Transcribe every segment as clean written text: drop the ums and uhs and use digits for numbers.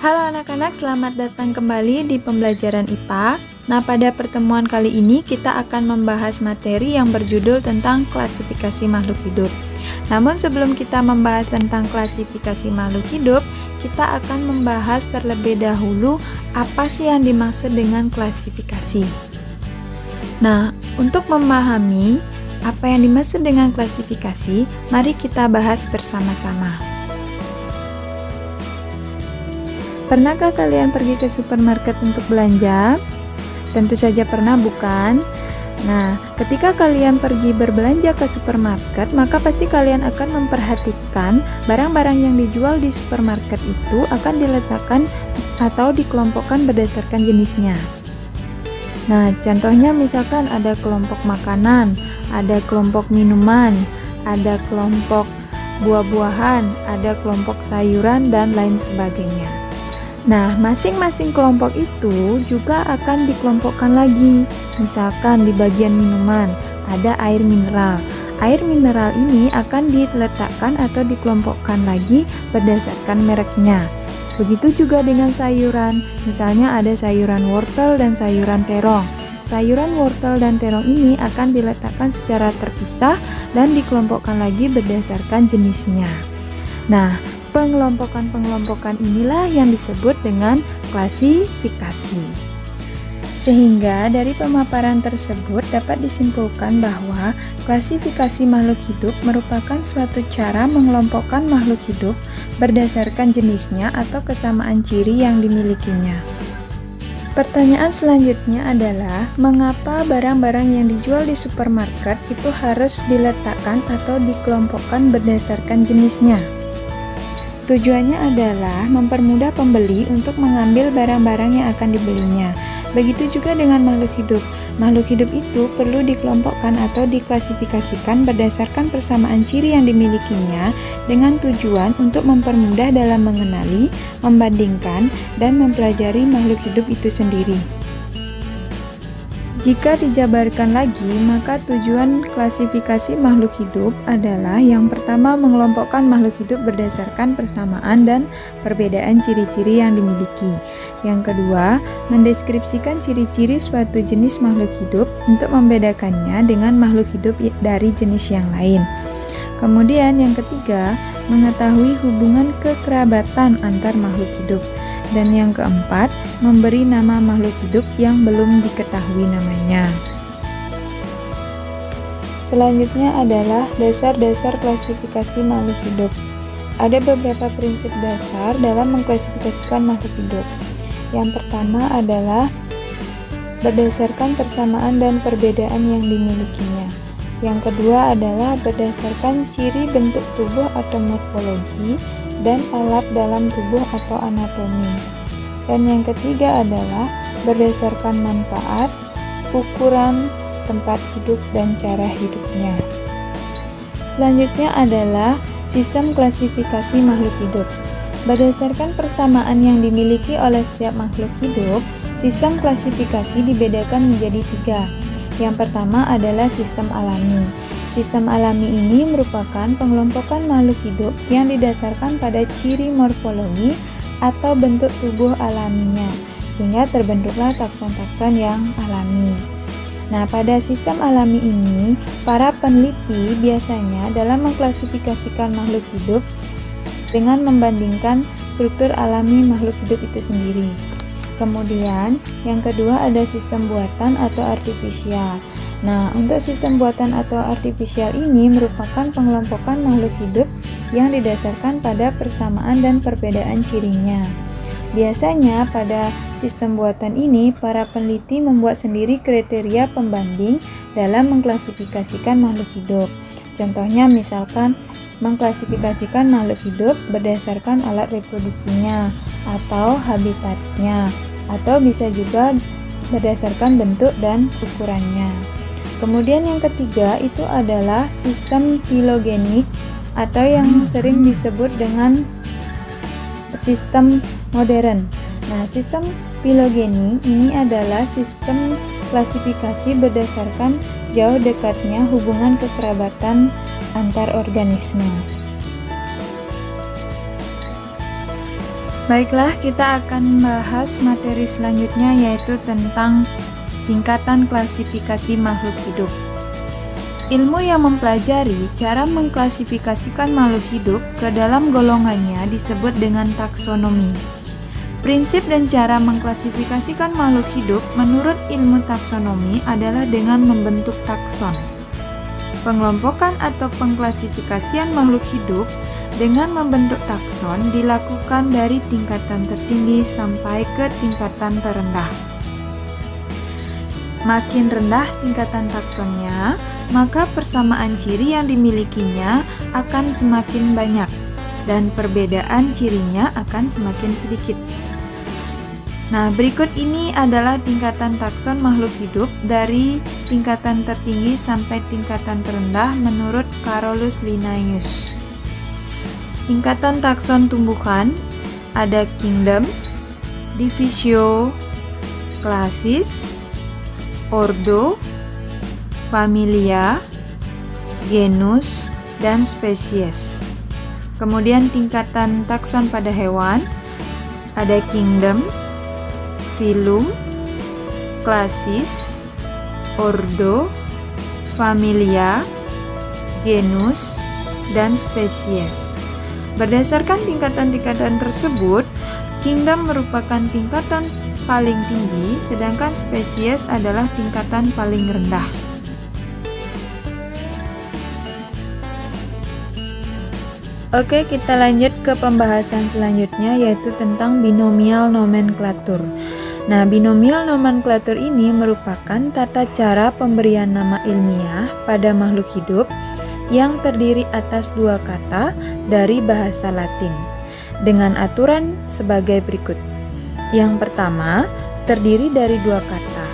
Halo anak-anak, selamat datang kembali di pembelajaran IPA. Nah, pada pertemuan kali ini kita akan membahas materi yang berjudul tentang klasifikasi makhluk hidup. Namun sebelum kita membahas tentang klasifikasi makhluk hidup, kita akan membahas terlebih dahulu apa sih yang dimaksud dengan klasifikasi. Nah, untuk memahami apa yang dimaksud dengan klasifikasi, mari kita bahas bersama-sama. Pernahkah kalian pergi ke supermarket untuk belanja? Tentu saja pernah, bukan? Nah, ketika kalian pergi berbelanja ke supermarket, maka pasti kalian akan memperhatikan barang-barang yang dijual di supermarket itu akan diletakkan atau dikelompokkan berdasarkan jenisnya. Nah, contohnya misalkan ada kelompok makanan, ada kelompok minuman, ada kelompok buah-buahan, ada kelompok sayuran, dan lain sebagainya. Nah, masing-masing kelompok itu juga akan dikelompokkan lagi. Misalkan di bagian minuman ada air mineral. Air mineral ini akan diletakkan atau dikelompokkan lagi berdasarkan mereknya. Begitu juga dengan sayuran. Misalnya ada sayuran wortel dan sayuran terong. Sayuran wortel dan terong ini akan diletakkan secara terpisah dan dikelompokkan lagi berdasarkan jenisnya. Nah, pengelompokan inilah yang disebut dengan klasifikasi. Sehingga dari pemaparan tersebut dapat disimpulkan bahwa klasifikasi makhluk hidup merupakan suatu cara mengelompokkan makhluk hidup berdasarkan jenisnya atau kesamaan ciri yang dimilikinya. Pertanyaan selanjutnya adalah, mengapa barang-barang yang dijual di supermarket itu harus diletakkan atau dikelompokkan berdasarkan jenisnya? Tujuannya adalah mempermudah pembeli untuk mengambil barang-barang yang akan dibelinya. Begitu juga dengan makhluk hidup. Makhluk hidup itu perlu dikelompokkan atau diklasifikasikan berdasarkan persamaan ciri yang dimilikinya dengan tujuan untuk mempermudah dalam mengenali, membandingkan, dan mempelajari makhluk hidup itu sendiri. Jika dijabarkan lagi, maka tujuan klasifikasi makhluk hidup adalah yang pertama mengelompokkan makhluk hidup berdasarkan persamaan dan perbedaan ciri-ciri yang dimiliki. Yang kedua, mendeskripsikan ciri-ciri suatu jenis makhluk hidup untuk membedakannya dengan makhluk hidup dari jenis yang lain. Kemudian yang ketiga, mengetahui hubungan kekerabatan antar makhluk hidup. Dan yang keempat, memberi nama makhluk hidup yang belum diketahui namanya. Selanjutnya adalah dasar-dasar klasifikasi makhluk hidup. Ada beberapa prinsip dasar dalam mengklasifikasikan makhluk hidup. Yang pertama adalah berdasarkan persamaan dan perbedaan yang dimilikinya. Yang kedua adalah berdasarkan ciri bentuk tubuh atau morfologi dan alat dalam tubuh atau anatomi. Dan yang ketiga adalah berdasarkan manfaat, ukuran, tempat hidup, dan cara hidupnya. Selanjutnya adalah sistem klasifikasi makhluk hidup. Berdasarkan persamaan yang dimiliki oleh setiap makhluk hidup, sistem klasifikasi dibedakan menjadi 3. Yang pertama adalah sistem alami. Sistem alami ini merupakan pengelompokan makhluk hidup yang didasarkan pada ciri morfologi atau bentuk tubuh alaminya, sehingga terbentuklah takson-takson yang alami. Nah, pada sistem alami ini, para peneliti biasanya dalam mengklasifikasikan makhluk hidup dengan membandingkan struktur alami makhluk hidup itu sendiri. Kemudian, yang kedua ada sistem buatan atau artifisial. Nah, untuk sistem buatan atau artifisial ini merupakan pengelompokan makhluk hidup yang didasarkan pada persamaan dan perbedaan cirinya. Biasanya pada sistem buatan ini, para peneliti membuat sendiri kriteria pembanding dalam mengklasifikasikan makhluk hidup. Contohnya misalkan mengklasifikasikan makhluk hidup berdasarkan alat reproduksinya atau habitatnya, atau bisa juga berdasarkan bentuk dan ukurannya. Kemudian yang ketiga itu adalah sistem filogenik atau yang sering disebut dengan sistem modern. Nah, sistem filogeni ini adalah sistem klasifikasi berdasarkan jauh dekatnya hubungan kekerabatan antar organisme. Baiklah, kita akan membahas materi selanjutnya yaitu tentang tingkatan klasifikasi makhluk hidup. Ilmu yang mempelajari cara mengklasifikasikan makhluk hidup ke dalam golongannya disebut dengan taksonomi. Prinsip dan cara mengklasifikasikan makhluk hidup menurut ilmu taksonomi adalah dengan membentuk takson. Pengelompokan atau pengklasifikasian makhluk hidup dengan membentuk takson dilakukan dari tingkatan tertinggi sampai ke tingkatan terendah. Makin rendah tingkatan taksonnya, maka persamaan ciri yang dimilikinya akan semakin banyak dan perbedaan cirinya akan semakin sedikit. Nah, berikut ini adalah tingkatan takson makhluk hidup dari tingkatan tertinggi sampai tingkatan terendah menurut Carolus Linnaeus. Tingkatan takson tumbuhan ada kingdom, divisio, klasis, ordo, familia, genus, dan spesies. Kemudian tingkatan takson pada hewan ada kingdom, filum, klasis, ordo, familia, genus, dan spesies. Berdasarkan tingkatan-tingkatan tersebut, kingdom merupakan tingkatan paling tinggi, sedangkan spesies adalah tingkatan paling rendah. Oke, kita lanjut ke pembahasan selanjutnya yaitu tentang binomial nomenklatur. Nah, binomial nomenklatur ini merupakan tata cara pemberian nama ilmiah pada makhluk hidup yang terdiri atas dua kata dari bahasa Latin dengan aturan sebagai berikut. Yang pertama, terdiri dari dua kata.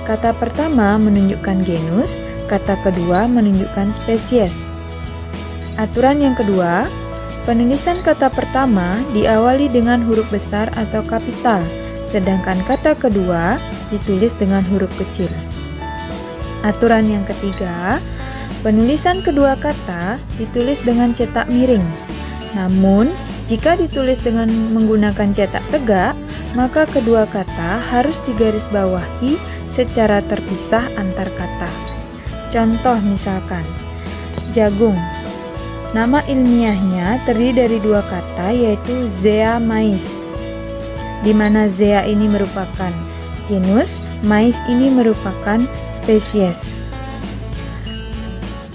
Kata pertama menunjukkan genus, kata kedua menunjukkan spesies. Aturan yang kedua, penulisan kata pertama diawali dengan huruf besar atau kapital, sedangkan kata kedua ditulis dengan huruf kecil. Aturan yang ketiga, penulisan kedua kata ditulis dengan cetak miring. Namun, jika ditulis dengan menggunakan cetak tegak, maka kedua kata harus digarisbawahi secara terpisah antar kata. Contoh misalkan, jagung. Nama ilmiahnya terdiri dari dua kata yaitu Zea mais, di mana Zea ini merupakan genus, mais ini merupakan spesies.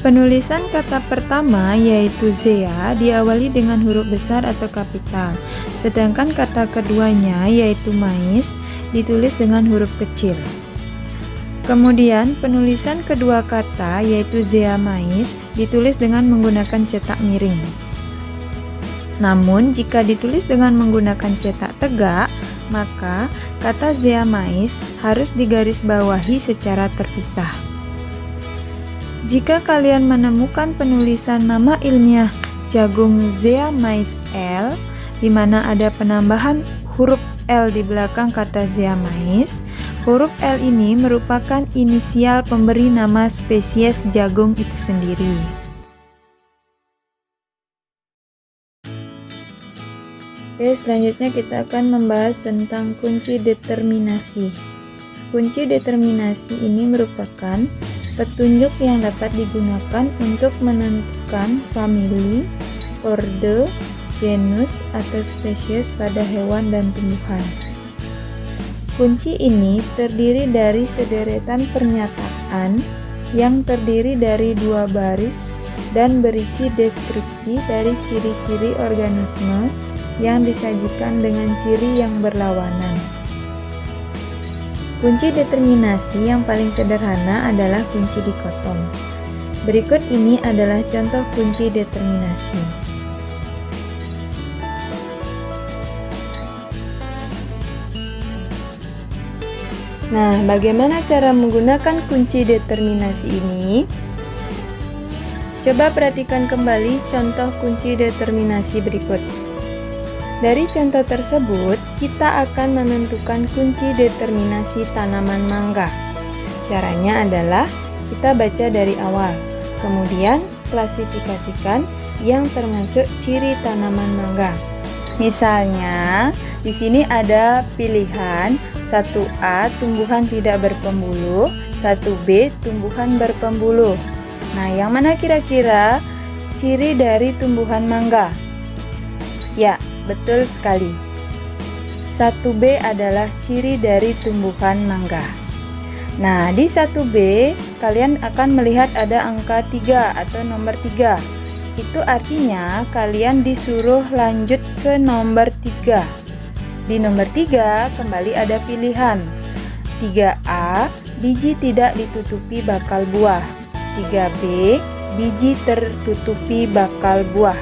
Penulisan kata pertama yaitu Zea diawali dengan huruf besar atau kapital, sedangkan kata keduanya yaitu mais ditulis dengan huruf kecil. Kemudian penulisan kedua kata yaitu Zea mais ditulis dengan menggunakan cetak miring. Namun jika ditulis dengan menggunakan cetak tegak, maka kata Zea mais harus digarisbawahi secara terpisah. Jika kalian menemukan penulisan nama ilmiah jagung Zea mais L, di mana ada penambahan huruf L di belakang kata Zea mais, huruf L ini merupakan inisial pemberi nama spesies jagung itu sendiri. Oke, selanjutnya kita akan membahas tentang kunci determinasi. Kunci determinasi ini merupakan petunjuk yang dapat digunakan untuk menentukan famili, orde, genus, atau spesies pada hewan dan tumbuhan. Kunci ini terdiri dari sederetan pernyataan yang terdiri dari dua baris dan berisi deskripsi dari ciri-ciri organisme yang disajikan dengan ciri yang berlawanan. Kunci determinasi yang paling sederhana adalah kunci dikotom. Berikut ini adalah contoh kunci determinasi. Nah, bagaimana cara menggunakan kunci determinasi ini? Coba perhatikan kembali contoh kunci determinasi berikut. Dari contoh tersebut, kita akan menentukan kunci determinasi tanaman mangga. Caranya adalah kita baca dari awal, kemudian klasifikasikan yang termasuk ciri tanaman mangga. Misalnya, Di sini ada pilihan 1A tumbuhan tidak berpembuluh, 1B tumbuhan berpembuluh. Nah, yang mana kira-kira ciri dari tumbuhan mangga? Ya, betul sekali. 1B adalah ciri dari tumbuhan mangga. Nah, di 1B kalian akan melihat ada angka 3 atau nomor 3. Itu artinya kalian disuruh lanjut ke nomor 3. Di nomor 3 kembali ada pilihan 3A, biji tidak ditutupi bakal buah, 3B, biji tertutupi bakal buah.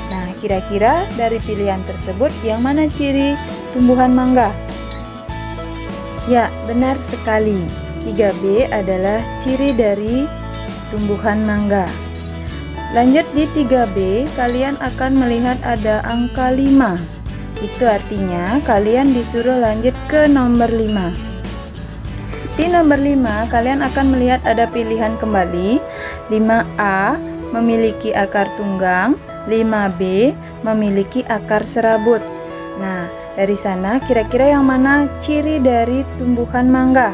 Nah, kira-kira dari pilihan tersebut yang mana ciri tumbuhan mangga? Ya, benar sekali. 3B adalah ciri dari tumbuhan mangga. Lanjut di 3B, kalian akan melihat ada angka 5. Itu artinya kalian disuruh lanjut ke nomor 5. Di nomor 5 kalian akan melihat ada pilihan kembali 5A memiliki akar tunggang, 5B memiliki akar serabut. Nah, dari sana kira-kira yang mana ciri dari tumbuhan mangga?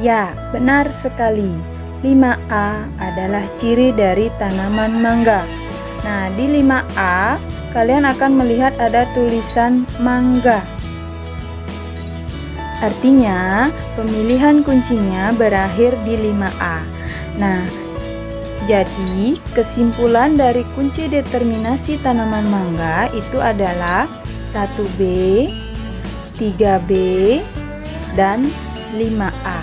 Ya, benar sekali. 5A adalah ciri dari tanaman mangga. Nah, di 5A kalian akan melihat ada tulisan mangga. Artinya, pemilihan kuncinya berakhir di 5A. Nah, jadi kesimpulan dari kunci determinasi tanaman mangga itu adalah 1B, 3B, dan 5A.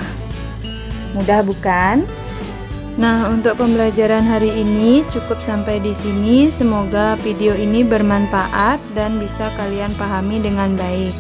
Mudah bukan? Nah, untuk pembelajaran hari ini cukup sampai di sini. Semoga video ini bermanfaat dan bisa kalian pahami dengan baik.